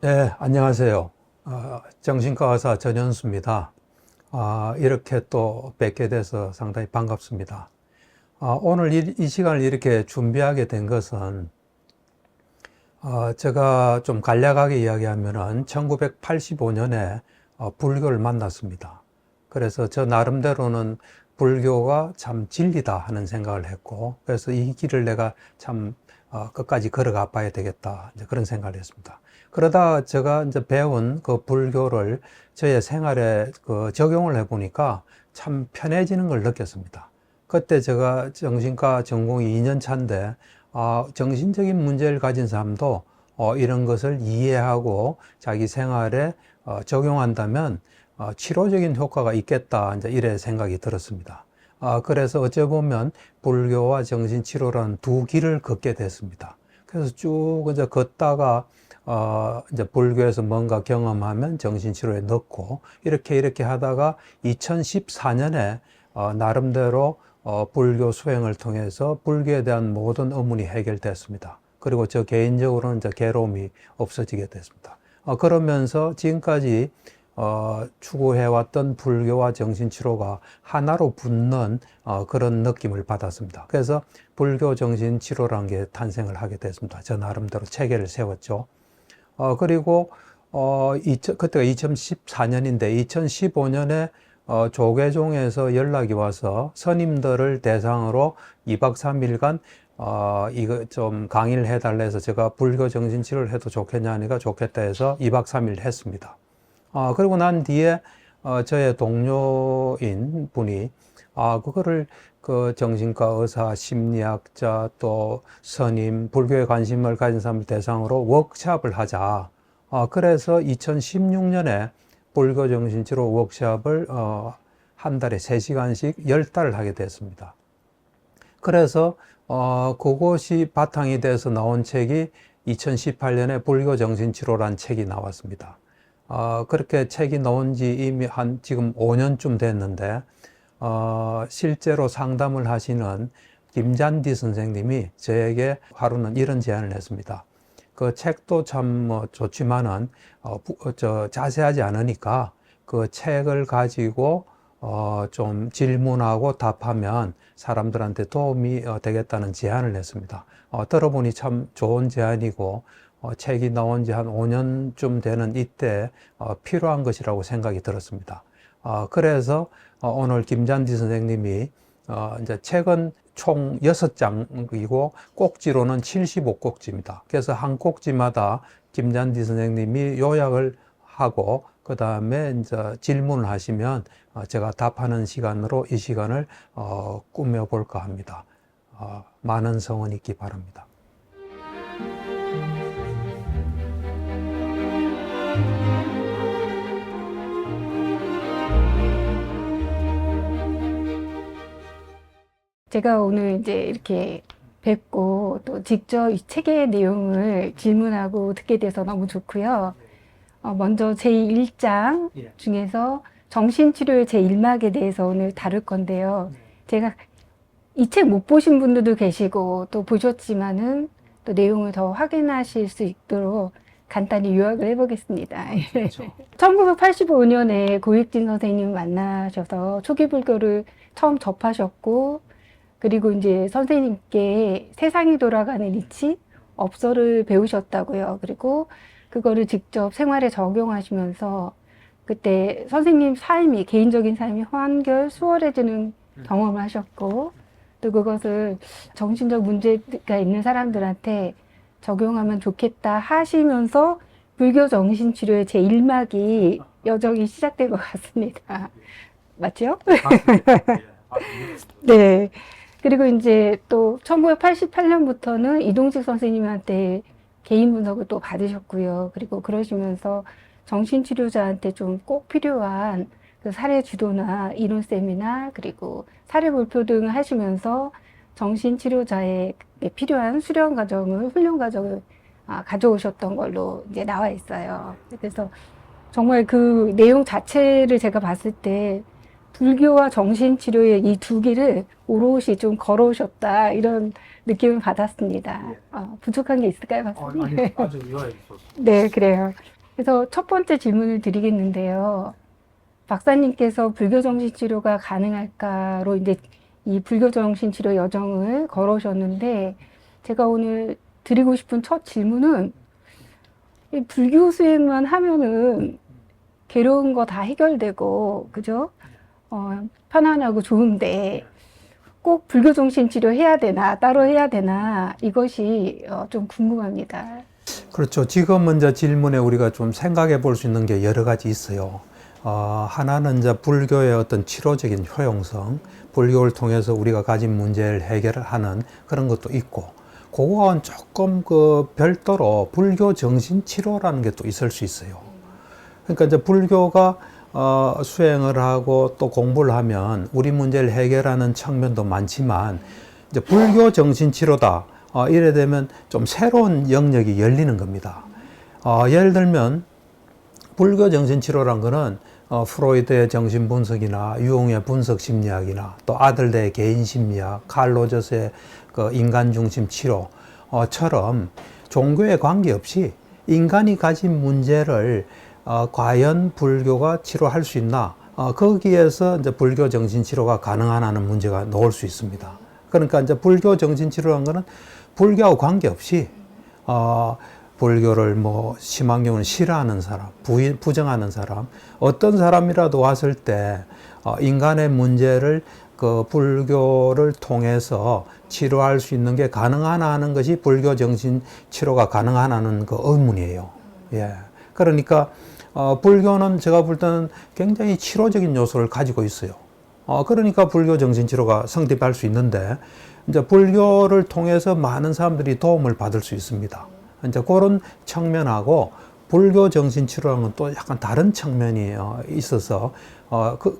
네, 안녕하세요. 정신과 의사 전현수입니다. 이렇게 또 뵙게 돼서 상당히 반갑습니다. 오늘 이 시간을 이렇게 준비하게 된 것은, 제가 좀 간략하게 이야기하면은 1985년에 불교를 만났습니다. 그래서 저 나름대로는 불교가 참 진리다 하는 생각을 했고, 그래서 이 길을 내가 참 끝까지 걸어가 봐야 되겠다, 이제 그런 생각을 했습니다. 그러다 제가 이제 배운 그 불교를 저의 생활에 적용을 해보니까 참 편해지는 걸 느꼈습니다. 그때 제가 정신과 전공이 2년 차인데, 정신적인 문제를 가진 사람도 이런 것을 이해하고 자기 생활에 적용한다면 치료적인 효과가 있겠다, 이제 이래 생각이 들었습니다. 그래서 어찌 보면 불교와 정신치료라는 두 길을 걷게 됐습니다. 그래서 쭉 이제 걷다가 이제 불교에서 뭔가 경험하면 정신치료에 넣고 이렇게 하다가 2014년에 나름대로 불교 수행을 통해서 불교에 대한 모든 의문이 해결됐습니다. 그리고 저 개인적으로는 이제 괴로움이 없어지게 됐습니다. 그러면서 지금까지 추구해왔던 불교와 정신치료가 하나로 붙는 그런 느낌을 받았습니다. 그래서 불교 정신치료라는 게 탄생을 하게 됐습니다. 저 나름대로 체계를 세웠죠. 그리고 그때가 2014년인데 2015년에 조계종에서 연락이 와서 스님들을 대상으로 2박 3일간 이거 좀 강의를 해달라 해서 제가 불교 정신치료를 해도 좋겠냐 하니까 좋겠다 해서 2박 3일 했습니다. 그리고 난 뒤에 저의 동료인 분이 그거를 그 정신과 의사, 심리학자, 또 스님, 불교에 관심을 가진 사람을 대상으로 워크숍을 하자. 그래서 2016년에 불교 정신치료 워크숍을 한 달에 3시간씩 10달을 하게 됐습니다. 그래서 그것이 바탕이 돼서 나온 책이 2018년에 불교 정신치료란 책이 나왔습니다. 그렇게 책이 나온 지 이미 지금 5년쯤 됐는데, 실제로 상담을 하시는 김잔디 선생님이 저에게 하루는 이런 제안을 했습니다. 그 책도 참 좋지만은, 자세하지 않으니까 그 책을 가지고, 좀 질문하고 답하면 사람들한테 도움이 되겠다는 제안을 했습니다. 들어보니 참 좋은 제안이고, 책이 나온 지 한 5년쯤 되는 이때 필요한 것이라고 생각이 들었습니다. 그래서 오늘 김잔디 선생님이 이제 책은 총 6장이고 꼭지로는 75꼭지입니다. 그래서 한 꼭지마다 김잔디 선생님이 요약을 하고 그 다음에 이제 질문을 하시면 제가 답하는 시간으로 이 시간을 꾸며볼까 합니다. 많은 성원 있기 바랍니다. 제가 오늘 이제 이렇게 뵙고 또 직접 이 책의 내용을 질문하고 듣게 돼서 너무 좋고요. 먼저 제1장 중에서 정신치료의 제1막에 대해서 오늘 다룰 건데요. 제가 이 책 못 보신 분들도 계시고 또 보셨지만은 또 내용을 더 확인하실 수 있도록 간단히 요약을 해보겠습니다. 그렇죠. 1985년에 고익진 선생님을 만나셔서 초기 불교를 처음 접하셨고, 그리고 이제 선생님께 세상이 돌아가는 이치, 업서를 배우셨다고요. 그리고 그거를 직접 생활에 적용하시면서 그때 선생님 삶이, 개인적인 삶이 한결 수월해지는 경험을 하셨고, 또 그것을 정신적 문제가 있는 사람들한테 적용하면 좋겠다 하시면서 불교 정신치료의 제1막이 여정이 시작된 것 같습니다. 맞죠? 네. 그리고 이제 또 1988년부터는 이동식 선생님한테 개인 분석을 또 받으셨고요. 그리고 그러시면서 정신치료자한테 좀 꼭 필요한 그 사례 주도나 이론 세미나 그리고 사례 발표 등을 하시면서 정신치료자에 필요한 수련 과정을, 훈련 과정을 가져오셨던 걸로 이제 나와 있어요. 그래서 정말 그 내용 자체를 제가 봤을 때 불교와 정신치료의 이 두 길을 오롯이 좀 걸어오셨다 이런 느낌을 받았습니다. 부족한 게 있을까요, 박사님? 아니, 아주 유화해 있었습니다. 네, 그래요. 그래서 첫 번째 질문을 드리겠는데요. 박사님께서 불교정신치료가 가능할까로 이제 이 불교정신치료 여정을 걸어오셨는데, 제가 오늘 드리고 싶은 첫 질문은, 이 불교 수행만 하면은 괴로운 거 다 해결되고, 그죠? 편안하고 좋은데, 꼭 불교정신치료 해야 되나, 따로 해야 되나, 이것이 좀 궁금합니다. 그렇죠. 지금 먼저 질문에 우리가 좀 생각해 볼 수 있는 게 여러 가지 있어요. 하나는 이제 불교의 어떤 치료적인 효용성, 불교를 통해서 우리가 가진 문제를 해결하는 그런 것도 있고, 그거와는 조금 그 별도로 불교 정신치료라는 게 또 있을 수 있어요. 그러니까 이제 불교가 수행을 하고 또 공부를 하면 우리 문제를 해결하는 측면도 많지만, 이제 불교 정신치료다. 이래 되면 좀 새로운 영역이 열리는 겁니다. 예를 들면 불교 정신치료란 거는 프로이드의 정신분석이나 유응의 분석심리학이나 또 아들대의 개인심리학, 칼 로저스의 그 인간중심 치료처럼 종교에 관계없이 인간이 가진 문제를 과연 불교가 치료할 수 있나? 거기에서 이제 불교 정신치료가 가능하냐는 문제가 나올 수 있습니다. 그러니까 이제 불교 정신치료라는 거는 불교하고 관계없이 불교를 뭐 심한 경우는 싫어하는 사람, 부정하는 사람, 어떤 사람이라도 왔을 때 인간의 문제를 그 불교를 통해서 치료할 수 있는 게 가능하나 하는 것이 불교 정신 치료가 가능하냐는 그 의문이에요. 예. 그러니까 불교는 제가 볼 때는 굉장히 치료적인 요소를 가지고 있어요. 그러니까 불교 정신 치료가 성립할 수 있는데, 이제 불교를 통해서 많은 사람들이 도움을 받을 수 있습니다. 이제 그런 측면하고 불교 정신 치료랑은 건 또 약간 다른 측면이 있어서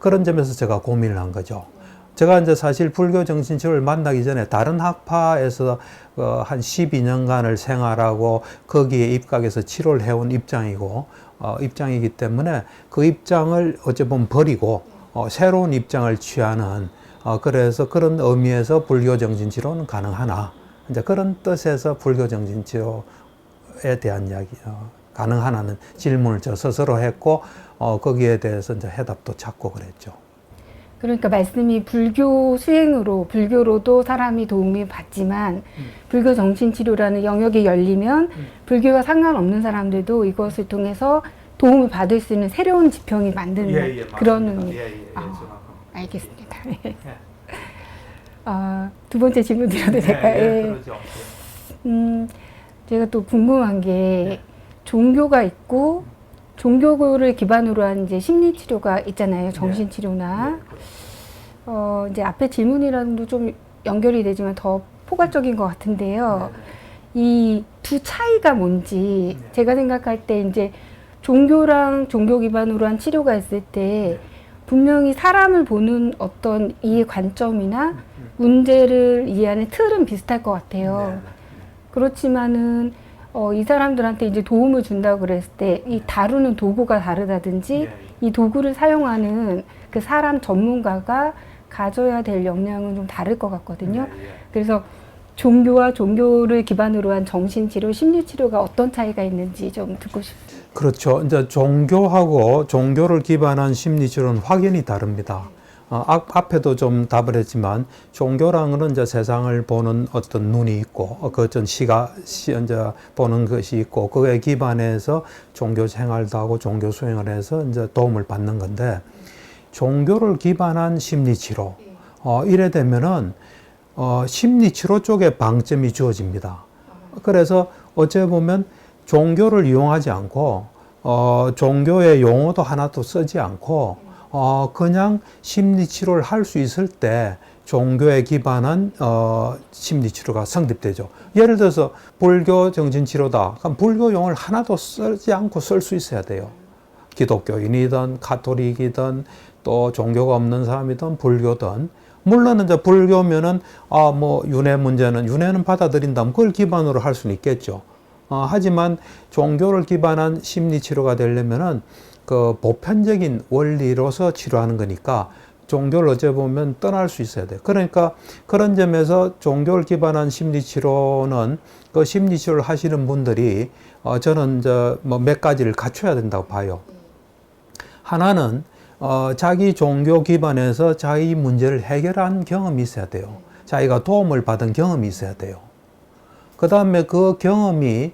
그런 점에서 제가 고민을 한 거죠. 제가 이제 사실 불교 정신 치료를 만나기 전에 다른 학파에서 한 12년간을 생활하고 거기에 입각해서 치료를 해온 입장이기 때문에 그 입장을 어찌 보면 버리고 새로운 입장을 취하는, 그래서 그런 의미에서 불교 정신치료는 가능하나, 이제 그런 뜻에서 불교 정신치료에 대한 이야기, 가능하나는 질문을 저 스스로 했고, 거기에 대해서 이제 해답도 찾고 그랬죠. 그러니까 말씀이 불교 수행으로, 불교로도 사람이 도움이 받지만, 불교 정신치료라는 영역이 열리면, 불교와 상관없는 사람들도 이것을 통해서 도움을 받을 수 있는 새로운 지평이 만드는 그런 의미. 알겠습니다. 두 번째 질문 드려도 될까요? 그러죠. 제가 또 궁금한 게, 종교가 있고, 종교를 기반으로 한 이제 심리치료가 있잖아요. 정신치료나. 이제 앞에 질문이랑도 좀 연결이 되지만 더 포괄적인 것 같은데요. 이 두 차이가 뭔지, 제가 생각할 때 이제 종교랑 종교 기반으로 한 치료가 있을 때 분명히 사람을 보는 어떤 이해 관점이나 문제를 이해하는 틀은 비슷할 것 같아요. 그렇지만은 이 사람들한테 이제 도움을 준다고 그랬을 때 이 다루는 도구가 다르다든지 이 도구를 사용하는 그 사람 전문가가 가져야 될 역량은 좀 다를 것 같거든요. 그래서 종교와 종교를 기반으로 한 정신치료, 심리치료가 어떤 차이가 있는지 좀 듣고 싶어요. 그렇죠. 이제 종교하고 종교를 기반한 심리치료는 확연히 다릅니다. 앞에도 좀 답을 했지만, 종교라는 것은 이제 세상을 보는 어떤 눈이 있고, 그 어떤 이제 보는 것이 있고, 그에 기반해서 종교 생활도 하고 종교 수행을 해서 이제 도움을 받는 건데, 종교를 기반한 심리치료, 이래 되면은, 심리치료 쪽에 방점이 주어집니다. 그래서 어째 보면 종교를 이용하지 않고, 종교의 용어도 하나도 쓰지 않고, 그냥 심리치료를 할 수 있을 때 종교에 기반한 심리치료가 성립되죠. 예를 들어서 불교 정신치료다. 그럼 불교 용어를 하나도 쓰지 않고 쓸 수 있어야 돼요. 기독교인이든 가톨릭이든 또 종교가 없는 사람이든 불교든. 물론 이제 불교면은 뭐 윤회는 받아들인다면 그걸 기반으로 할 수는 있겠죠. 하지만 종교를 기반한 심리치료가 되려면은 그 보편적인 원리로서 치료하는 거니까 종교를 어찌 보면 떠날 수 있어야 돼요. 그러니까 그런 점에서 종교를 기반한 심리치료는 그 심리치료를 하시는 분들이 저는 뭐 몇 가지를 갖춰야 된다고 봐요. 하나는 자기 종교 기반에서 자기 문제를 해결한 경험이 있어야 돼요. 자기가 도움을 받은 경험이 있어야 돼요. 그 다음에 그 경험이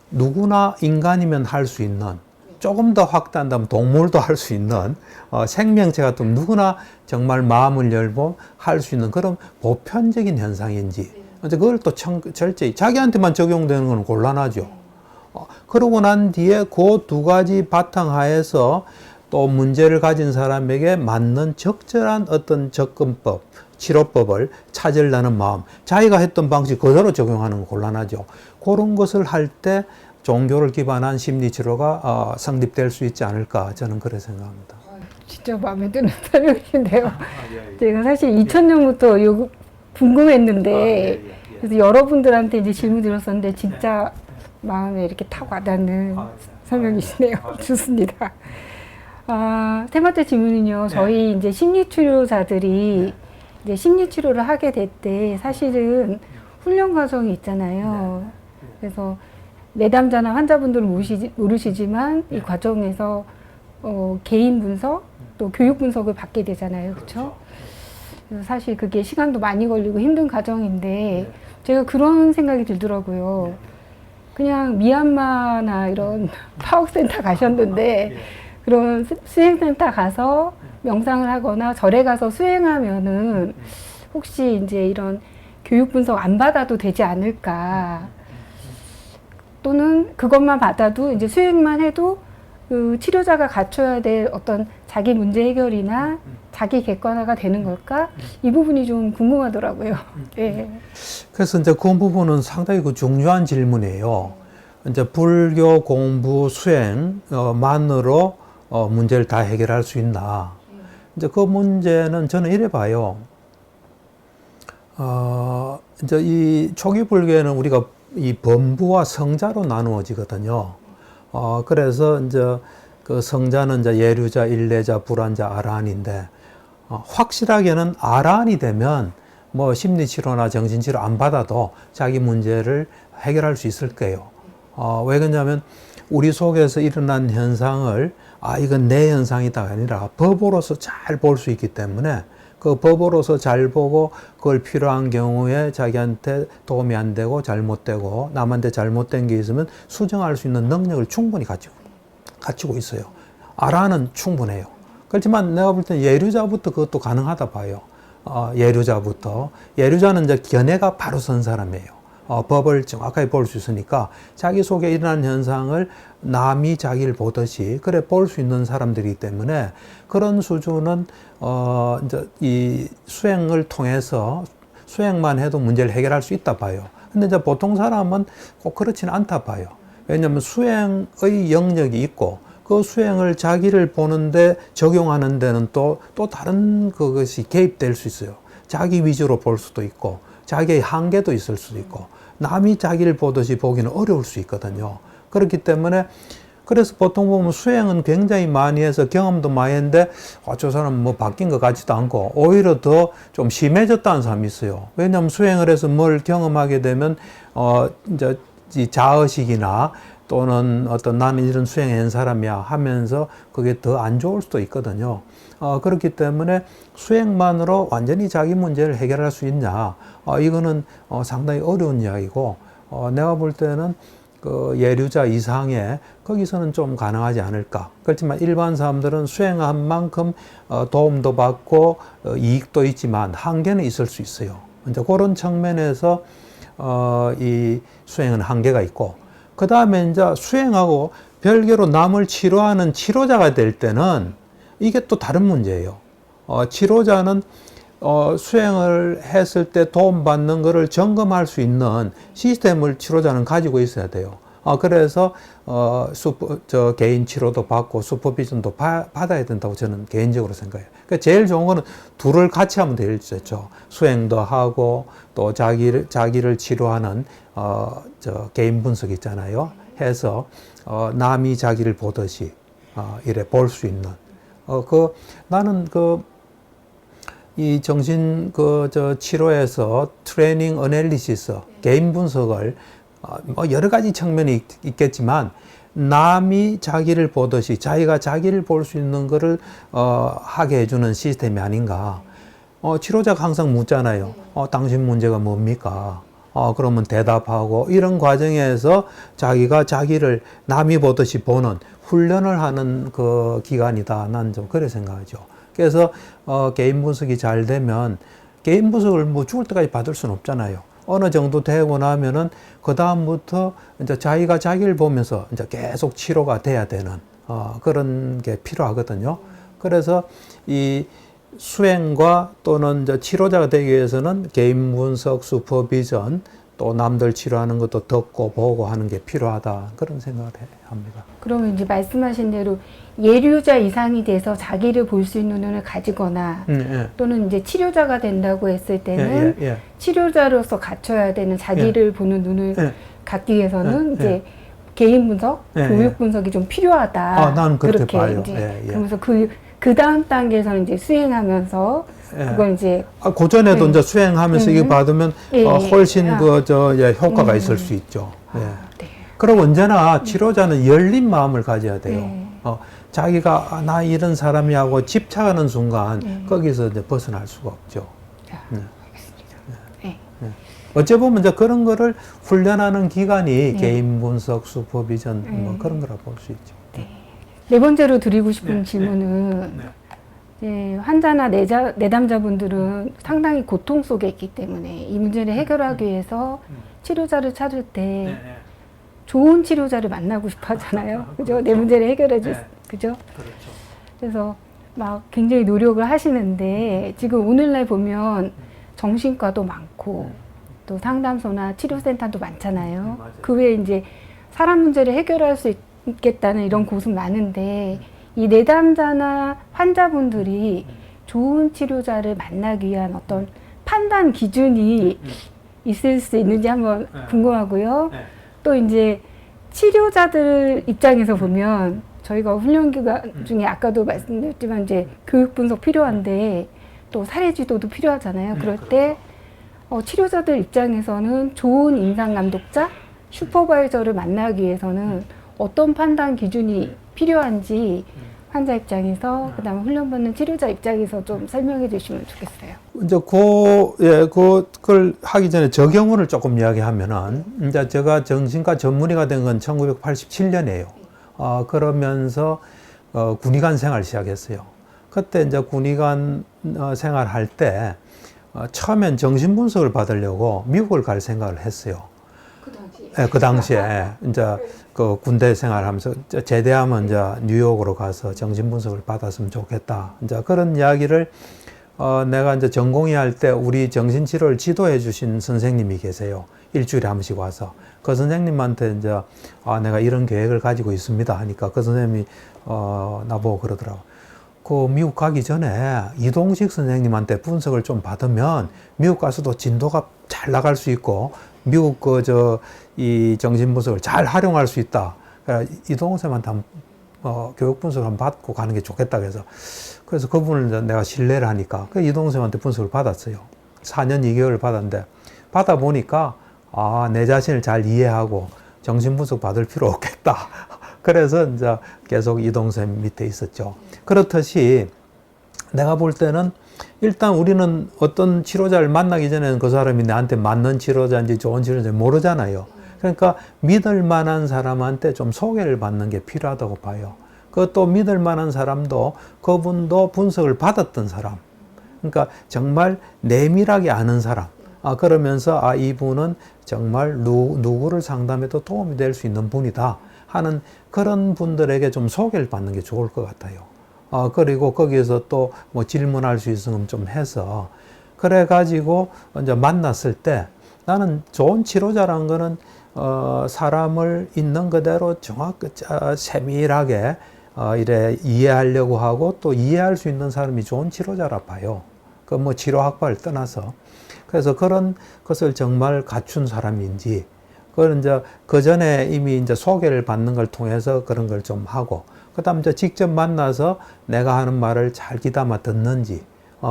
누구나 인간이면 할 수 있는, 조금 더 확대한다면 동물도 할 수 있는, 생명체 같은 누구나 정말 마음을 열고 할 수 있는 그런 보편적인 현상인지, 그걸 또 철저히 자기한테만 적용되는 건 곤란하죠. 그러고 난 뒤에 그 두 가지 바탕하에서 또 문제를 가진 사람에게 맞는 적절한 어떤 접근법, 치료법을 찾으려는 마음, 자기가 했던 방식 그대로 적용하는 건 곤란하죠. 그런 것을 할 때 종교를 기반한 심리치료가 성립될 수 있지 않을까, 저는 그렇게 생각합니다. 진짜 마음에 드는 설명이신데요. 제가 사실 2000년부터 궁금했는데, 그래서 여러분들한테 이제 질문 드렸었는데, 진짜 마음에 이렇게 탁 와닿는 설명이시네요. 좋습니다. 세 번째 질문은요, 저희 이제 심리치료자들이 이제 심리치료를 하게 될 때 사실은 훈련 과정이 있잖아요. 그래서 내담자나 환자분들은 모르시지만 이 과정에서 개인 분석 또 교육 분석을 받게 되잖아요. 그렇죠? 그래서 사실 그게 시간도 많이 걸리고 힘든 과정인데 제가 그런 생각이 들더라고요. 그냥 미얀마나 이런 파워센터 가셨는데 그런 수행센터 가서 명상을 하거나 절에 가서 수행하면은 혹시 이제 이런 교육 분석 안 받아도 되지 않을까? 또는 그것만 받아도 이제 수행만 해도 그 치료자가 갖춰야 될 어떤 자기 문제 해결이나 자기 객관화가 되는 걸까? 이 부분이 좀 궁금하더라고요. 예. 그래서 이제 그 부분은 상당히 중요한 질문이에요. 이제 불교 공부 수행만으로 문제를 다 해결할 수 있나? 이제 그 문제는 저는 이래 봐요. 이제 이 초기 불교에는 우리가 이 범부와 성자로 나누어지거든요. 그래서 이제 그 성자는 이제 예류자, 일례자, 불환자, 아라한인데, 확실하게는 아라한이 되면 뭐 심리치료나 정신치료 안 받아도 자기 문제를 해결할 수 있을 거예요. 왜 그러냐면 우리 속에서 일어난 현상을 이건 내 현상이다가 아니라 법으로서 잘 볼 수 있기 때문에 그 법으로서 잘 보고 그걸 필요한 경우에 자기한테 도움이 안 되고 잘못되고 남한테 잘못된 게 있으면 수정할 수 있는 능력을 충분히 갖추고 있어요. 아라는 충분해요. 그렇지만 내가 볼 때는 예류자부터 그것도 가능하다 봐요. 예류자는 이제 견해가 바로 선 사람이에요. 법을 정확하게 볼 수 있으니까 자기 속에 일어나는 현상을 남이 자기를 보듯이 그래 볼 수 있는 사람들이기 때문에 그런 수준은 이제 이 수행을 통해서 수행만 해도 문제를 해결할 수 있다 봐요. 근데 이제 보통 사람은 꼭 그렇지는 않다 봐요. 왜냐하면 수행의 영역이 있고 그 수행을 자기를 보는데 적용하는 데는 또 다른 그것이 개입될 수 있어요. 자기 위주로 볼 수도 있고 자기의 한계도 있을 수도 있고 남이 자기를 보듯이 보기는 어려울 수 있거든요. 그렇기 때문에 그래서 보통 보면 수행은 굉장히 많이 해서 경험도 많이 했는데 저 사람 뭐 바뀐 것 같지도 않고 오히려 더 좀 심해졌다는 사람이 있어요. 왜냐하면 수행을 해서 뭘 경험하게 되면 이제 이 자의식이나 또는 어떤 나는 이런 수행한 사람이야 하면서 그게 더 안 좋을 수도 있거든요. 그렇기 때문에 수행만으로 완전히 자기 문제를 해결할 수 있냐? 이거는 상당히 어려운 이야기고, 내가 볼 때는 그 예류자 이상의 거기서는 좀 가능하지 않을까. 그렇지만 일반 사람들은 수행한 만큼 도움도 받고 이익도 있지만 한계는 있을 수 있어요. 이제 그런 측면에서 이 수행은 한계가 있고, 그 다음에 이제 수행하고 별개로 남을 치료하는 치료자가 될 때는 이게 또 다른 문제예요. 치료자는 수행을 했을 때 도움받는 것을 점검할 수 있는 시스템을 치료자는 가지고 있어야 돼요. 그래서 개인 치료도 받고 슈퍼비전도 받아야 된다고 저는 개인적으로 생각해요. 그러니까 제일 좋은 거는 둘을 같이 하면 되겠죠. 수행도 하고 또 자기를 치료하는 개인 분석 있잖아요. 해서 남이 자기를 보듯이 이래 볼 수 있는 나는 이 정신 치료에서 트레이닝 어널리시스, 개인 분석을 뭐 여러 가지 측면이 있겠지만 남이 자기를 보듯이 자기가 자기를 볼 수 있는 거를 하게 해주는 시스템이 아닌가. 치료자가 항상 묻잖아요. 당신 문제가 뭡니까? 그러면 대답하고 이런 과정에서 자기가 자기를 남이 보듯이 보는 훈련을 하는 그 기간이다. 난 좀 그래 생각하죠. 그래서 개인 분석이 잘 되면 개인 분석을 뭐 죽을 때까지 받을 수는 없잖아요. 어느 정도 되고 나면은 그 다음부터 이제 자기가 자기를 보면서 이제 계속 치료가 돼야 되는 그런 게 필요하거든요. 그래서 이 수행과 또는 이제 치료자가 되기 위해서는 개인 분석, 슈퍼비전, 또 남들 치료하는 것도 듣고 보고 하는 게 필요하다. 그런 생각을 합니다. 그러면 이제 말씀하신 대로 예류자 이상이 돼서 자기를 볼 수 있는 눈을 가지거나 예. 또는 이제 치료자가 된다고 했을 때는 예. 치료자로서 갖춰야 되는 자기를 보는 눈을 예. 갖기 위해서는 예. 이제 개인 분석, 예. 교육 분석이 좀 필요하다. 나는 그렇게 그렇게 봐요. 이제 예. 그러면서 그 다음 단계에서는 이제 수행하면서 예. 그걸 이제 고전에도 네. 이제 수행하면서 이거 받으면 예. 훨씬 효과가 있을 수 있죠. 예. 네. 그리고 언제나 치료자는 열린 마음을 가져야 돼요. 네. 자기가 나 이런 사람이하고 집착하는 순간 거기서 이제 벗어날 수가 없죠. 알겠습니다. 네. 어째 보면 이제 그런 거를 훈련하는 기간이 개인 분석, 슈퍼비전 뭐 그런 거라 볼 수 있죠. 네 번째로 드리고 싶은 질문은 환자나 내담자분들은 상당히 고통 속에 있기 때문에 이 문제를 해결하기 위해서 치료자를 찾을 때 좋은 치료자를 만나고 싶어 하잖아요. 그죠? 내 문제를 해결해 줄, 그죠? 그렇죠. 그래서 막 굉장히 노력을 하시는데 지금 오늘날 보면 정신과도 많고 또 상담소나 치료센터도 많잖아요. 그 외에 이제 사람 문제를 해결할 수 있겠다는 이런 곳은 많은데 이 내담자나 환자분들이 좋은 치료자를 만나기 위한 어떤 판단 기준이 있을 수 있는지 한번 궁금하고요. 또 이제 치료자들 입장에서 보면 저희가 훈련기간 중에 아까도 말씀드렸지만 이제 교육 분석 필요한데 또 사례 지도도 필요하잖아요. 그럴 때 치료자들 입장에서는 좋은 임상 감독자, 슈퍼바이저를 만나기 위해서는 어떤 판단 기준이 필요한지 환자 입장에서 그다음에 훈련받는 치료자 입장에서 좀 설명해 주시면 좋겠어요. 이제 그걸 하기 전에 저 경우를 조금 이야기하면은 이제 제가 정신과 전문의가 된 건 1987년이에요. 그러면서 군의관 생활 시작했어요. 그때 이제 군의관 생활할 때 처음엔 정신 분석을 받으려고 미국을 갈 생각을 했어요. 그 당시에 이제 그 군대 생활하면서 제대하면 이제 뉴욕으로 가서 정신 분석을 받았으면 좋겠다. 이제 그런 이야기를 내가 이제 전공의 할 때 우리 정신치료를 지도해 주신 선생님이 계세요. 일주일에 한 번씩 와서. 그 선생님한테 이제 내가 이런 계획을 가지고 있습니다 하니까 그 선생님이 나보고 그러더라고. 그 미국 가기 전에 이동식 선생님한테 분석을 좀 받으면 미국 가서도 진도가 잘 나갈 수 있고 미국 이 정신 분석을 잘 활용할 수 있다. 그래서 이동식 선생님한테 교육 분석을 한번 받고 가는 게 좋겠다 그래서 그분을 이제 내가 신뢰를 하니까 그 이동식 선생님한테 분석을 받았어요. 4년 2개월을 받았는데 받아 보니까 내 자신을 잘 이해하고 정신 분석 받을 필요 없겠다. 그래서 이제 계속 이동생 밑에 있었죠. 그렇듯이 내가 볼 때는 일단 우리는 어떤 치료자를 만나기 전에는 그 사람이 나한테 맞는 치료자인지 좋은 치료자인지 모르잖아요. 그러니까 믿을 만한 사람한테 좀 소개를 받는 게 필요하다고 봐요. 그것도 믿을 만한 사람도 그분도 분석을 받았던 사람. 그러니까 정말 내밀하게 아는 사람. 그러면서 이분은 정말 누구를 상담해도 도움이 될 수 있는 분이다 하는 그런 분들에게 좀 소개를 받는 게 좋을 것 같아요. 그리고 거기에서 또 뭐 질문할 수 있으면 좀 해서 그래가지고 이제 만났을 때 나는 좋은 치료자라는 거는 사람을 있는 그대로 세밀하게 이래 이해하려고 하고 또 이해할 수 있는 사람이 좋은 치료자라 봐요. 그 뭐 치료학과를 떠나서. 그래서 그런 것을 정말 갖춘 사람인지, 그건 이제 그 전에 이미 이제 소개를 받는 걸 통해서 그런 걸 좀 하고, 그 다음 이제 직접 만나서 내가 하는 말을 잘 귀담아 듣는지,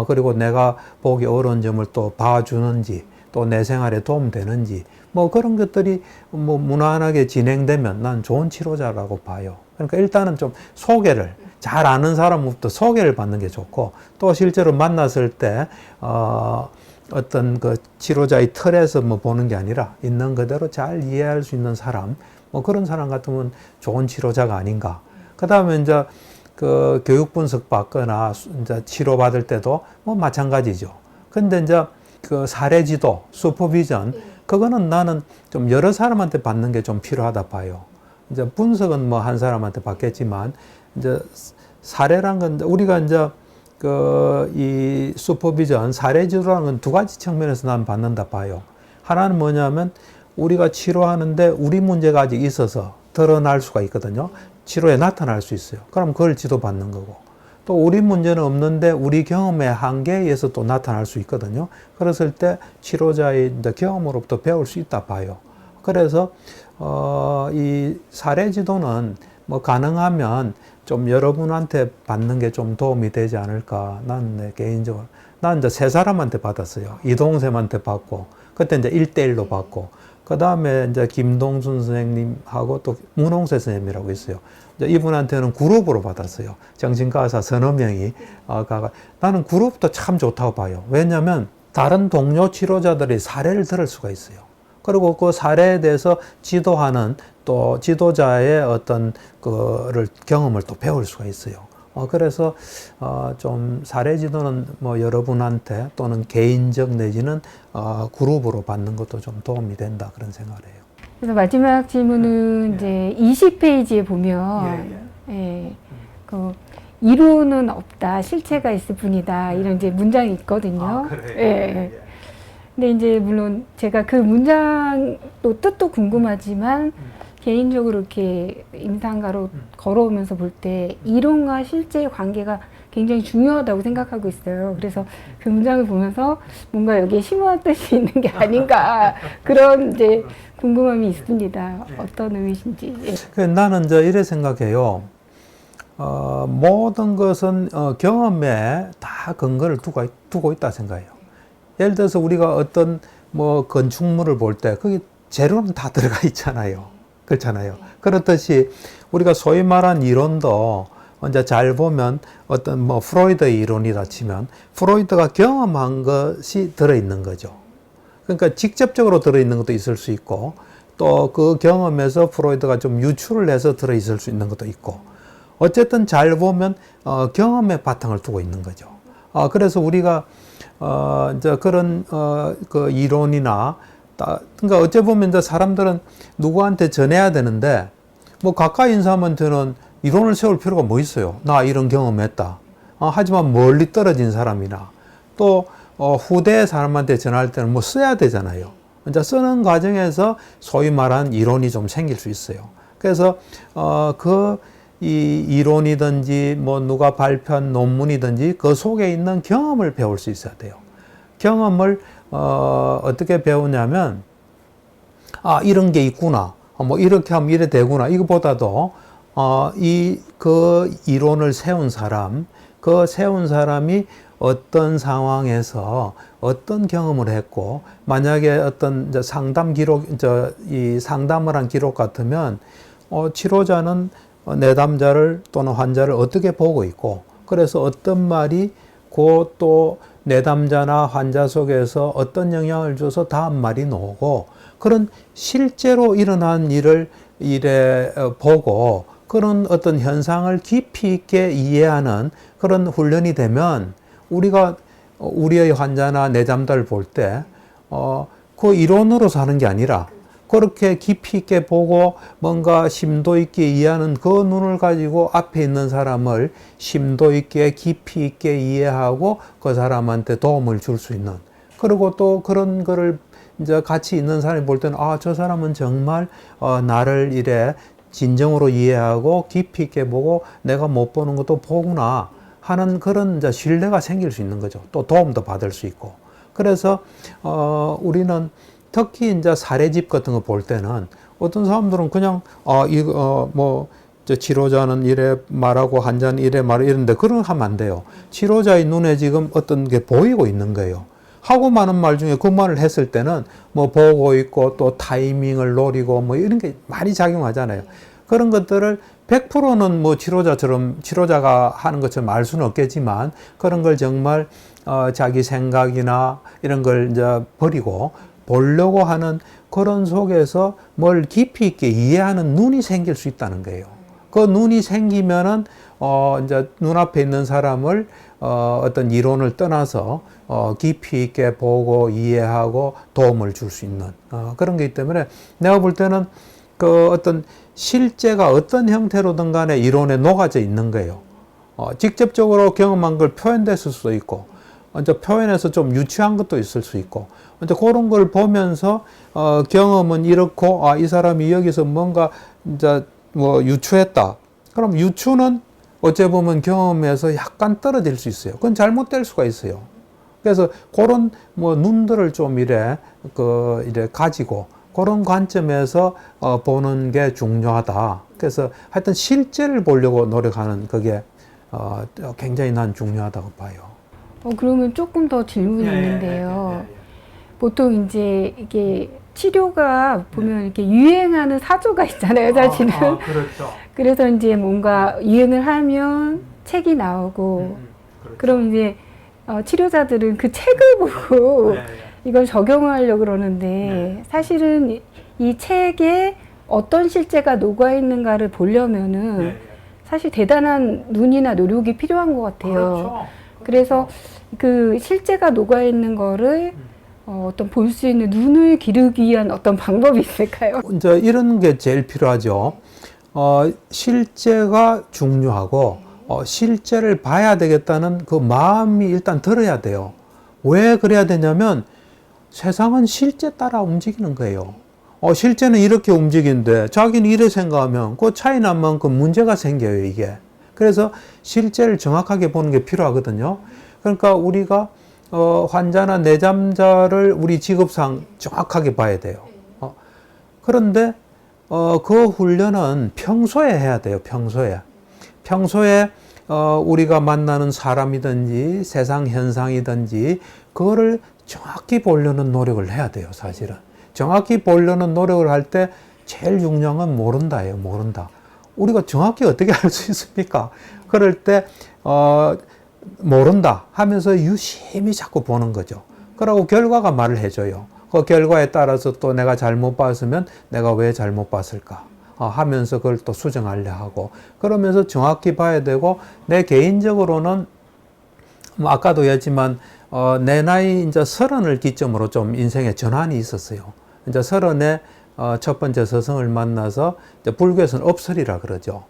그리고 내가 보기 어려운 점을 또 봐주는지, 또 내 생활에 도움되는지, 뭐 그런 것들이 뭐 무난하게 진행되면 난 좋은 치료자라고 봐요. 그러니까 일단은 좀 소개를, 잘 아는 사람부터 소개를 받는 게 좋고, 또 실제로 만났을 때, 어떤 그 치료자의 틀에서 뭐 보는 게 아니라 있는 그대로 잘 이해할 수 있는 사람, 뭐 그런 사람 같으면 좋은 치료자가 아닌가. 그 다음에 이제 그 교육 분석 받거나 이제 치료 받을 때도 뭐 마찬가지죠. 근데 이제 그 사례 지도, 슈퍼비전, 그거는 나는 좀 여러 사람한테 받는 게 좀 필요하다 봐요. 이제 분석은 뭐 한 사람한테 받겠지만, 이제 사례란 건 우리가 이제 이 슈퍼비전, 사례 지도라는 건 두 가지 측면에서 난 받는다 봐요. 하나는 뭐냐면 우리가 치료하는데 우리 문제가 아직 있어서 드러날 수가 있거든요. 치료에 나타날 수 있어요. 그럼 그걸 지도받는 거고. 또 우리 문제는 없는데 우리 경험의 한계에 의해서 또 나타날 수 있거든요. 그랬을 때 치료자의 이제 경험으로부터 배울 수 있다 봐요. 그래서 이 사례 지도는 뭐 가능하면 좀 여러분한테 받는 게 좀 도움이 되지 않을까. 나는 개인적으로. 난 이제 세 사람한테 받았어요. 이동샘한테 받고, 그때 이제 1대1로 받고, 그 다음에 이제 김동순 선생님하고 또 문홍세 선생님이라고 있어요. 이제 이분한테는 그룹으로 받았어요. 정신과 의사 서너 명이 가가. 나는 그룹도 참 좋다고 봐요. 왜냐하면 다른 동료 치료자들이 사례를 들을 수가 있어요. 그리고 그 사례에 대해서 지도하는 또 지도자의 어떤 그를 경험을 또 배울 수가 있어요. 그래서 좀 사례 지도는 뭐 여러분한테 또는 개인적 내지는 그룹으로 받는 것도 좀 도움이 된다 그런 생각을 해요. 그래서 마지막 질문은 이제 20페이지에 보면 그 이론은 없다, 실체가 있을 뿐이다 이런 이제 문장이 있거든요. 예. 근데 이제 물론 제가 그 문장도 뜻도 궁금하지만 개인적으로 이렇게 임상가로 걸어오면서 볼 때 이론과 실제의 관계가 굉장히 중요하다고 생각하고 있어요. 그래서 그 문장을 보면서 뭔가 여기에 심오한 뜻이 있는 게 아닌가 그런 이제 궁금함이 있습니다. 어떤 의미신지. 예. 나는 이제 이래 생각해요. 모든 것은 경험에 다 근거를 두고 있다 생각해요. 예를 들어서 우리가 어떤 뭐 건축물을 볼 때 거기 재료는 다 들어가 있잖아요. 그렇잖아요. 그렇듯이 우리가 소위 말한 이론도 이제 잘 보면 어떤 뭐 프로이드의 이론이라 치면 프로이드가 경험한 것이 들어있는 거죠. 그러니까 직접적으로 들어있는 것도 있을 수 있고 또 그 경험에서 프로이드가 좀 유출을 해서 들어있을 수 있는 것도 있고 어쨌든 잘 보면 경험의 바탕을 두고 있는 거죠. 그래서 우리가 이제 그런 그 이론이나 그러니까 어째 보면 이제 사람들은 누구한테 전해야 되는데 뭐 가까이 있는 사람한테는 이론을 세울 필요가 뭐 있어요. 나 이런 경험했다. 하지만 멀리 떨어진 사람이나 또 후대 사람한테 전할 때는 뭐 써야 되잖아요. 이제 쓰는 과정에서 소위 말한 이론이 좀 생길 수 있어요. 그래서 이 이론이든지 뭐 누가 발표한 논문이든지 그 속에 있는 경험을 배울 수 있어야 돼요. 경험을 어떻게 배우냐면 이런 게 있구나. 뭐 이렇게 하면 이래 되구나. 이거보다도 그 이론을 세운 사람, 그 세운 사람이 어떤 상황에서 어떤 경험을 했고, 만약에 어떤 이제 상담 기록, 이 상담을 한 기록 같으면 치료자는 내담자를 또는 환자를 어떻게 보고 있고, 그래서 어떤 말이 또 내담자나 환자 속에서 어떤 영향을 줘서 다음 말이 나오고, 그런 실제로 일어난 일을 보고 그런 어떤 현상을 깊이 있게 이해하는 그런 훈련이 되면 우리가 우리의 환자나 내담자를 볼 때 그 이론으로 사는 게 아니라 그렇게 깊이 있게 보고 뭔가 심도 있게 이해하는 그 눈을 가지고 앞에 있는 사람을 심도 있게 깊이 있게 이해하고 그 사람한테 도움을 줄 수 있는, 그리고 또 그런 거를 이제 같이 있는 사람이 볼 때는 저 사람은 정말 나를 이래 진정으로 이해하고 깊이 있게 보고 내가 못 보는 것도 보구나 하는 그런 이제 신뢰가 생길 수 있는 거죠. 또 도움도 받을 수 있고. 그래서 우리는 특히 이제 사례집 같은 거 볼 때는 어떤 사람들은 그냥 저 치료자는 이래 말하고 환자는 이래 말하고 이런데 그런 거 하면 안 돼요. 치료자의 눈에 지금 어떤 게 보이고 있는 거예요. 하고 많은 말 중에 그 말을 했을 때는 뭐 보고 있고 또 타이밍을 노리고 뭐 이런 게 많이 작용하잖아요. 그런 것들을 100%는 뭐 치료자가 하는 것처럼 알 수는 없겠지만 그런 걸 정말 자기 생각이나 이런 걸 이제 버리고 보려고 하는 그런 속에서 뭘 깊이 있게 이해하는 눈이 생길 수 있다는 거예요. 그 눈이 생기면은 이제 눈앞에 있는 사람을 어떤 이론을 떠나서 깊이 있게 보고 이해하고 도움을 줄 수 있는 그런 거기 때문에 내가 볼 때는 그 어떤 실제가 어떤 형태로든 간에 이론에 녹아져 있는 거예요. 직접적으로 경험한 걸 표현됐을 수도 있고 이제 표현해서 좀 유치한 것도 있을 수 있고 이제 그런 걸 보면서 경험은 이렇고 이 사람이 여기서 뭔가 이제 뭐 유추했다. 그럼 유추는 어째 보면 경험에서 약간 떨어질 수 있어요. 그건 잘못될 수가 있어요. 그래서 그런 뭐 눈들을 좀 이래 가지고 그런 관점에서 보는 게 중요하다. 그래서 하여튼 실제를 보려고 노력하는 그게 굉장히 난 중요하다고 봐요. 그러면 조금 더 질문이 있는데요. 보통 이제 이게 치료가 보면 이렇게 유행하는 사조가 있잖아요, 사실은. 그렇죠. 그래서 이제 뭔가 유행을 하면 책이 나오고, 그렇죠. 그럼 이제 치료자들은 그 책을 보고 이걸 적용하려고 그러는데 사실은 이 책에 어떤 실제가 녹아 있는가를 보려면은 사실 대단한 눈이나 노력이 필요한 것 같아요. 그렇죠. 그래서 그 실제가 녹아 있는 거를 어떤 볼 수 있는 눈을 기르기 위한 어떤 방법이 있을까요? 이제 이런 게 제일 필요하죠. 실제가 중요하고 실제를 봐야 되겠다는 그 마음이 일단 들어야 돼요. 왜 그래야 되냐면 세상은 실제 따라 움직이는 거예요. 실제는 이렇게 움직이는데 자기는 이래 생각하면 그 차이 난 만큼 문제가 생겨요, 이게. 그래서 실제를 정확하게 보는 게 필요하거든요. 그러니까 우리가 환자나 내담자를 우리 직업상 정확하게 봐야 돼요. 그런데 그 훈련은 평소에 해야 돼요. 평소에 우리가 만나는 사람이든지 세상 현상이든지 그거를 정확히 보려는 노력을 해야 돼요. 사실은 정확히 보려는 노력을 할 때 제일 중요한 건 모른다예요. 모른다. 우리가 정확히 어떻게 알 수 있습니까? 그럴 때 모른다 하면서 유심히 자꾸 보는 거죠. 그러고 결과가 말을 해줘요. 그 결과에 따라서 또 내가 잘못 봤으면 내가 왜 잘못 봤을까 하면서 그걸 또 수정하려 하고 그러면서 정확히 봐야 되고 내 개인적으로는 뭐 아까도 했지만 내 나이 이제 30을 기점으로 좀 인생에 전환이 있었어요. 이제 30에 첫 번째 스승을 만나서 이제 불교에서는 업설이라 그러죠.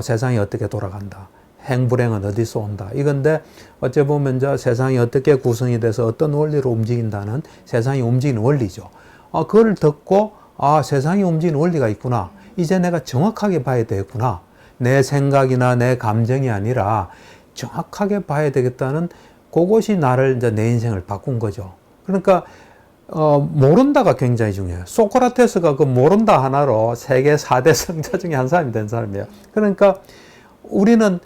세상이 어떻게 돌아간다. 행불행은 어디서 온다. 이건데 어째 보면 이제 세상이 어떻게 구성이 돼서 어떤 원리로 움직인다는 세상이 움직이는 원리죠. 그걸 듣고 세상이 움직이는 원리가 있구나. 이제 내가 정확하게 봐야 되겠구나. 내 생각이나 내 감정이 아니라 정확하게 봐야 되겠다는 그것이 나를 이제 내 인생을 바꾼 거죠. 그러니까 모른다가 굉장히 중요해요. 소크라테스가 그 모른다 하나로 세계 4대 성자 중에 한 사람이 된 사람이에요. 그러니까 우리는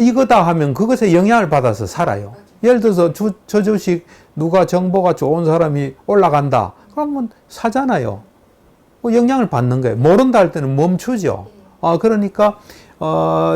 이거다 하면 그것에 영향을 받아서 살아요. 예를 들어서 저 주식 누가 정보가 좋은 사람이 올라간다. 그러면 사잖아요. 영향을 받는 거예요. 모른다 할 때는 멈추죠. 그러니까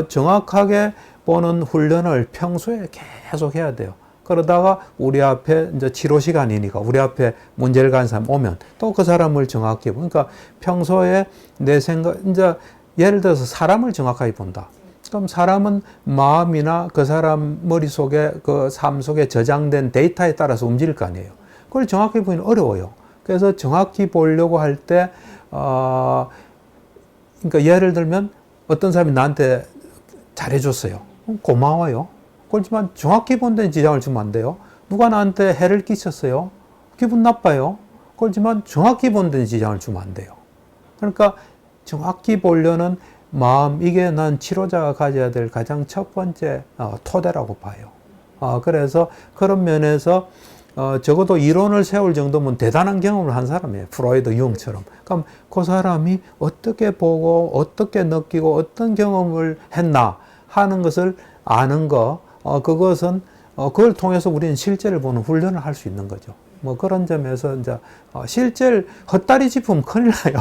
정확하게 보는 훈련을 평소에 계속 해야 돼요. 그러다가 우리 앞에 이제 치료 시간이니까 우리 앞에 문제를 가진 사람 오면 또 그 사람을 정확히 그러니까 평소에 내 생각 이제 예를 들어서 사람을 정확하게 본다. 그럼 사람은 마음이나 그 사람 머릿속에 그 삶 속에 저장된 데이터에 따라서 움직일 거 아니에요. 그걸 정확히 보기는 어려워요. 그래서 정확히 보려고 할 때 그러니까 예를 들면 어떤 사람이 나한테 잘해줬어요. 고마워요. 그렇지만 정확히 본 데는 지장을 주면 안 돼요. 누가 나한테 해를 끼쳤어요. 기분 나빠요. 그렇지만 정확히 본 데는 지장을 주면 안 돼요. 그러니까 정확히 보려는 마음, 이게 난 치료자가 가져야 될 가장 첫 번째 토대라고 봐요. 그래서 그런 면에서 적어도 이론을 세울 정도면 대단한 경험을 한 사람이에요. 프로이드, 융처럼. 그럼 그 사람이 어떻게 보고 어떻게 느끼고 어떤 경험을 했나 하는 것을 아는 거, 그것은 그걸 통해서 우리는 실제를 보는 훈련을 할 수 있는 거죠. 뭐 그런 점에서 이제 실제를 헛다리 짚으면 큰일 나요.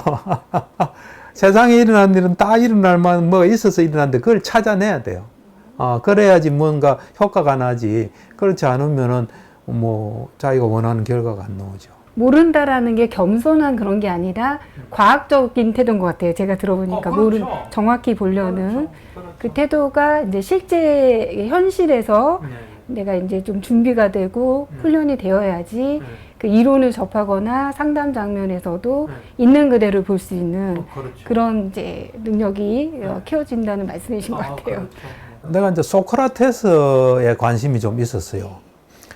세상에 일어난 일은 다 일어날 만한 뭐가 있어서 일어났는데 그걸 찾아내야 돼요. 그래야지 뭔가 효과가 나지. 그렇지 않으면은 뭐 자기가 원하는 결과가 안 나오죠. 모른다라는 게 겸손한 그런 게 아니라 과학적인 태도인 것 같아요. 제가 들어보니까 그렇죠. 정확히 보려는 그렇죠. 그 태도가 이제 실제 현실에서 내가 이제 좀 준비가 되고 훈련이 되어야지 그 이론을 접하거나 상담 장면에서도 있는 그대로 볼 수 있는 그렇죠. 그런 이제 능력이 키워진다는 말씀이신 것 같아요. 그렇죠. 내가 이제 소크라테스에 관심이 좀 있었어요.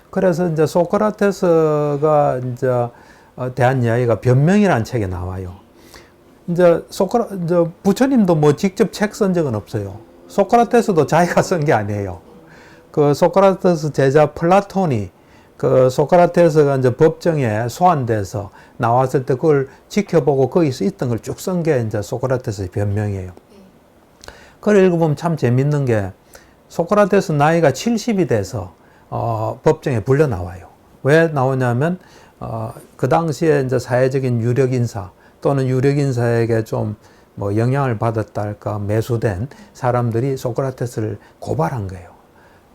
그래서 이제 소크라테스가 이제 대한 이야기가 변명이라는 책에 나와요. 이제 부처님도 뭐 직접 책 쓴 적은 없어요. 소크라테스도 자기가 쓴 게 아니에요. 그 소크라테스 제자 플라톤이 그 소크라테스가 이제 법정에 소환돼서 나왔을 때 그걸 지켜보고 거기서 있던 걸 쭉 쓴 게 이제 소크라테스의 변명이에요. 그걸 읽어보면 참 재밌는 게 소크라테스 나이가 70이 돼서 법정에 불려 나와요. 왜 나오냐면 그 당시에 이제 사회적인 유력 인사 또는 유력 인사에게 좀 뭐 영향을 받았다 할까 매수된 사람들이 소크라테스를 고발한 거예요.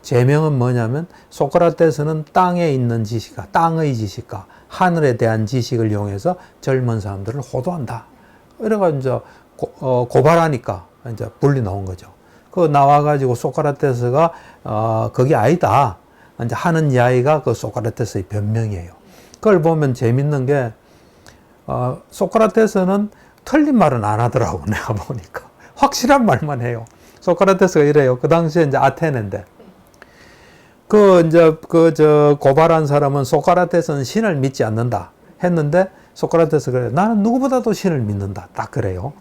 제명은 뭐냐면 소크라테스는 땅에 있는 지식과 땅의 지식과 하늘에 대한 지식을 이용해서 젊은 사람들을 호도한다. 이래가지고 이제 고발하니까 이제 분리 나온 거죠. 그 나와가지고 소크라테스가 그게 아니다. 이제 하는 이야기가 그 소크라테스의 변명이에요. 그걸 보면 재밌는 게 소크라테스는 틀린 말은 안 하더라고. 내가 보니까 확실한 말만 해요. 소크라테스가 이래요. 그 당시에 이제 아테네인데 고발한 사람은 소크라테스는 신을 믿지 않는다 했는데 소크라테스가 그래요. 나는 누구보다도 신을 믿는다. 딱 그래요.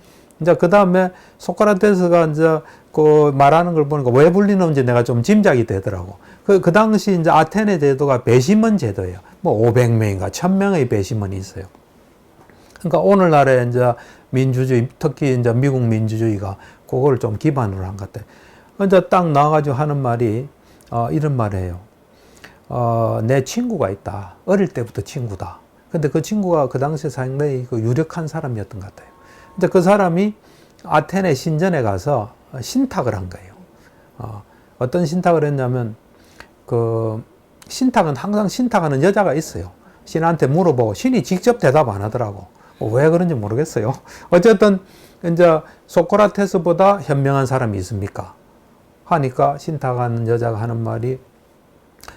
이제 그 다음에 소크라테스가 이제 그 말하는 걸 보니까 왜 불리는지 내가 좀 짐작이 되더라고. 그 당시 이제 아테네 제도가 배심원 제도예요. 뭐 500명인가 1000명의 배심원이 있어요. 그러니까 오늘날의 이제 민주주의, 특히 이제 미국 민주주의가 그걸 좀 기반으로 한 것 같아요. 이제 딱 나와가지고 하는 말이 이런 말이에요. 내 친구가 있다. 어릴 때부터 친구다. 근데 그 친구가 그 당시에 상당히 그 유력한 사람이었던 것 같아요. 근데 그 사람이 아테네 신전에 가서 신탁을 한 거예요. 어떤 신탁을 했냐면, 신탁은 항상 신탁하는 여자가 있어요. 신한테 물어보고 신이 직접 대답 안 하더라고. 왜 그런지 모르겠어요. 어쨌든, 이제 소크라테스보다 현명한 사람이 있습니까? 하니까 신탁하는 여자가 하는 말이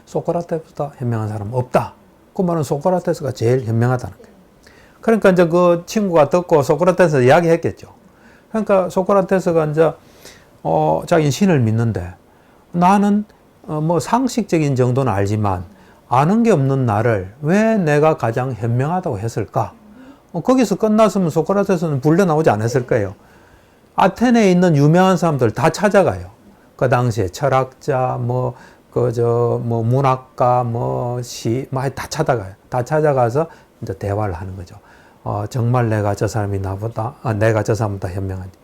소크라테스보다 현명한 사람은 없다. 그 말은 소크라테스가 제일 현명하다는 거예요. 그러니까 이제 그 친구가 듣고 소크라테스 이야기했겠죠. 그러니까 소크라테스가 이제 자기는 신을 믿는데 나는 뭐 상식적인 정도는 알지만 아는 게 없는 나를 왜 내가 가장 현명하다고 했을까? 거기서 끝났으면 소크라테스는 불려 나오지 않았을 거예요. 아테네에 있는 유명한 사람들 다 찾아가요. 그 당시에 철학자, 문학가, 다 찾아가요. 다 찾아가서 이제 대화를 하는 거죠. 정말 내가 저 사람보다 현명한지.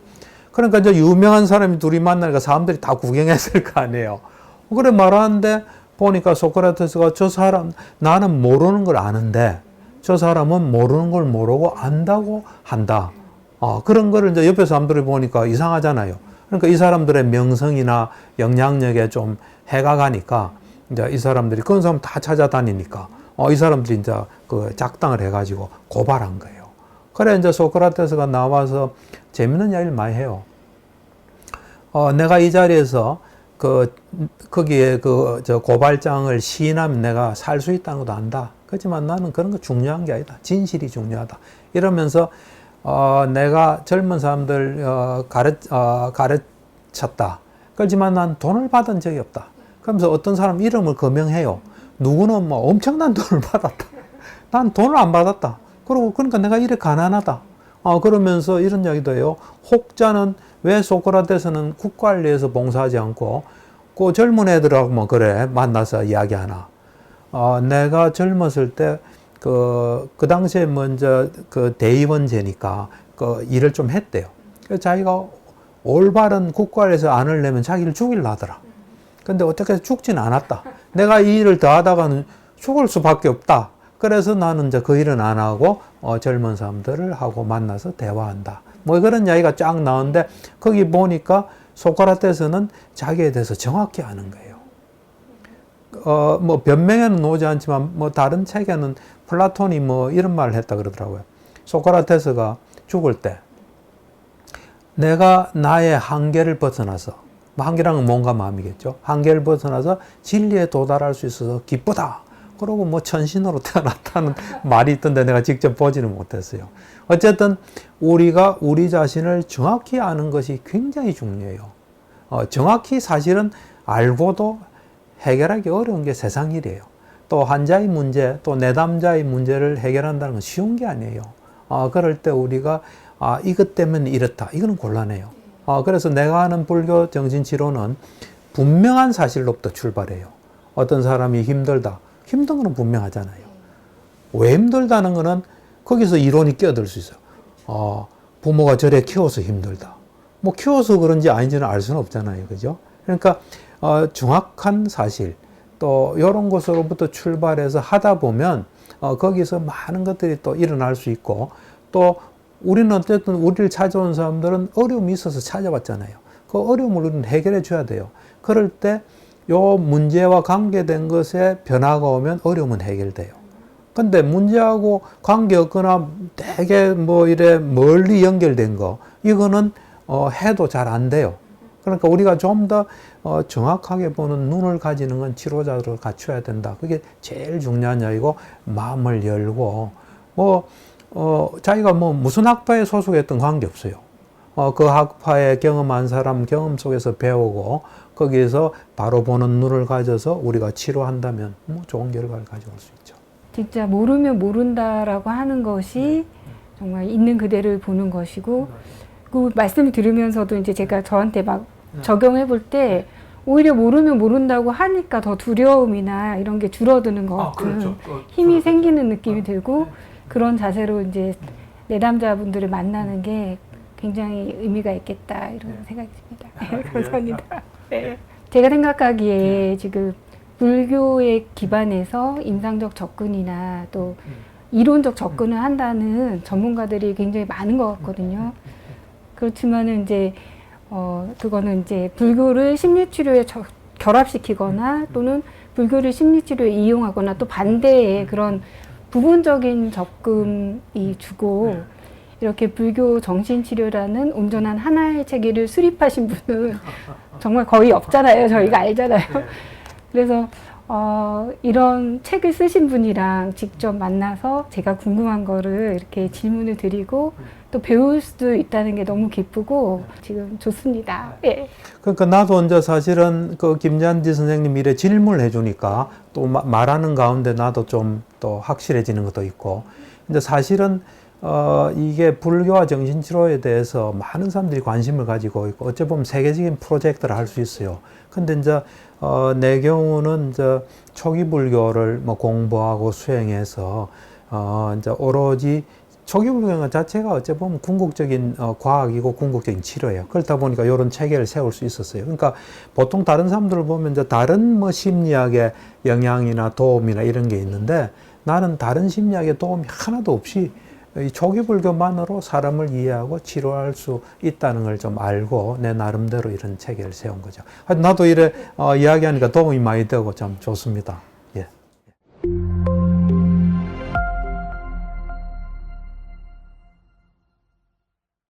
그러니까 이제 유명한 사람이 둘이 만나니까 사람들이 다 구경했을 거 아니에요. 그래 말하는데 보니까 소크라테스가 나는 모르는 걸 아는데 저 사람은 모르는 걸 모르고 안다고 한다. 그런 거를 이제 옆에 사람들이 보니까 이상하잖아요. 그러니까 이 사람들의 명성이나 영향력에 좀 해가 가니까 이제 이 사람들이 그런 사람 다 찾아다니니까 이 사람들이 이제 그 작당을 해가지고 고발한 거예요. 그래 이제 소크라테스가 나와서 재밌는 이야기를 많이 해요. 내가 이 자리에서 거기에 고발장을 시인하면 내가 살 수 있다는 것도 안다. 그렇지만 나는 그런 거 중요한 게 아니다. 진실이 중요하다. 이러면서 내가 젊은 사람들 가르쳤다. 그렇지만 난 돈을 받은 적이 없다. 그러면서 어떤 사람 이름을 거명해요. 누구는 뭐 엄청난 돈을 받았다. 난 돈을 안 받았다. 그러니까 내가 이래 가난하다. 그러면서 이런 이야기도 해요. 혹자는 왜 소크라테스는 국관리에서 봉사하지 않고 그 젊은 애들하고 뭐 그래 만나서 이야기하나. 내가 젊었을 때 그 당시에 먼저 그 대의원제니까 그 일을 좀 했대요. 그래서 자기가 올바른 국가에서 안을 내면 자기를 죽이려 하더라. 근데 어떻게 죽진 않았다. 내가 이 일을 더 하다가는 죽을 수밖에 없다. 그래서 나는 이제 그 일은 안 하고 젊은 사람들을 하고 만나서 대화한다. 뭐 그런 이야기가 쫙 나오는데 거기 보니까 소크라테스는 자기에 대해서 정확히 아는 거예요. 뭐 변명에는 오지 않지만 뭐 다른 책에는 플라톤이 뭐 이런 말을 했다 그러더라고요. 소크라테스가 죽을 때 내가 나의 한계를 벗어나서, 뭐 한계랑은 뭔가 마음이겠죠. 한계를 벗어나서 진리에 도달할 수 있어서 기쁘다. 그러고 뭐 천신으로 태어났다는 말이 있던데 내가 직접 보지는 못했어요. 어쨌든 우리가 우리 자신을 정확히 아는 것이 굉장히 중요해요. 정확히 사실은 알고도 해결하기 어려운 게 세상 일이에요. 또 환자의 문제, 또 내담자의 문제를 해결한다는 건 쉬운 게 아니에요. 그럴 때 우리가 이것 때문에 이렇다. 이거는 곤란해요. 그래서 내가 하는 불교 정신치료는 분명한 사실로부터 출발해요. 어떤 사람이 힘들다. 힘든 거는 분명하잖아요. 왜 힘들다는 거는 거기서 이론이 끼어들 수 있어요. 부모가 저래 키워서 힘들다. 뭐 키워서 그런지 아닌지는 알 수는 없잖아요. 그죠? 그러니까 정확한 사실, 또 이런 것으로부터 출발해서 하다 보면 거기서 많은 것들이 또 일어날 수 있고, 또 우리는 어쨌든 우리를 찾아온 사람들은 어려움이 있어서 찾아왔잖아요. 그 어려움을 우리는 해결해 줘야 돼요. 그럴 때 요 문제와 관계된 것에 변화가 오면 어려움은 해결돼요. 근데 문제하고 관계없거나 되게 뭐 이래 멀리 연결된 거, 이거는 해도 잘 안 돼요. 그러니까 우리가 좀 더 정확하게 보는 눈을 가지는 건 치료자로 갖춰야 된다. 그게 제일 중요한 이야기고, 마음을 열고, 자기가 뭐 무슨 학파에 소속했던 관계없어요. 그 학파에 경험한 사람 경험 속에서 배우고, 거기에서 바로 보는 눈을 가져서 우리가 치료한다면 뭐 좋은 결과를 가져올 수 있죠. 진짜 모르면 모른다라고 하는 것이 정말 있는 그대를 보는 것이고, 그 말씀을 들으면서도 이제 제가 저한테 막 적용해 볼 때 오히려 모르면 모른다고 하니까 더 두려움이나 이런 게 줄어드는 것 같은 그렇죠. 힘이 생기는 느낌이 들고, 그런 자세로 이제 내담자분들을 만나는 게 굉장히 의미가 있겠다 이런 생각이 듭니다. 감사합니다. 네. 제가 생각하기에 지금 불교의 기반에서 임상적 접근이나 또 이론적 접근을 한다는 전문가들이 굉장히 많은 것 같거든요. 그렇지만은 이제 그거는 이제 불교를 심리치료에 결합시키거나 또는 불교를 심리치료에 이용하거나 또 반대의 그런 부분적인 접근이 주고, 이렇게 불교 정신치료라는 온전한 하나의 체계를 수립하신 분은 정말 거의 없잖아요. 저희가 알잖아요. 그래서 이런 책을 쓰신 분이랑 직접 만나서 제가 궁금한 거를 이렇게 질문을 드리고 또 배울 수도 있다는 게 너무 기쁘고 지금 좋습니다. 예. 그러니까 나도 이제 사실은 그 김잔디 선생님 이래 질문을 해주니까 또 말하는 가운데 나도 좀 또 확실해지는 것도 있고, 이제 사실은 이게 불교와 정신치료에 대해서 많은 사람들이 관심을 가지고 있고, 어찌 보면 세계적인 프로젝트를 할 수 있어요. 근데 이제 내 경우는 이제 초기 불교를 뭐 공부하고 수행해서 이제 오로지 초기 불교 자체가 어찌 보면 궁극적인 과학이고 궁극적인 치료예요. 그렇다 보니까 이런 체계를 세울 수 있었어요. 그러니까 보통 다른 사람들을 보면 이제 다른 뭐 심리학의 영향이나 도움이나 이런 게 있는데, 나는 다른 심리학의 도움이 하나도 없이 이 초기 불교만으로 사람을 이해하고 치료할 수 있다는 걸 좀 알고 내 나름대로 이런 체계를 세운 거죠. 나도 이래 이야기하니까 도움이 많이 되고 참 좋습니다.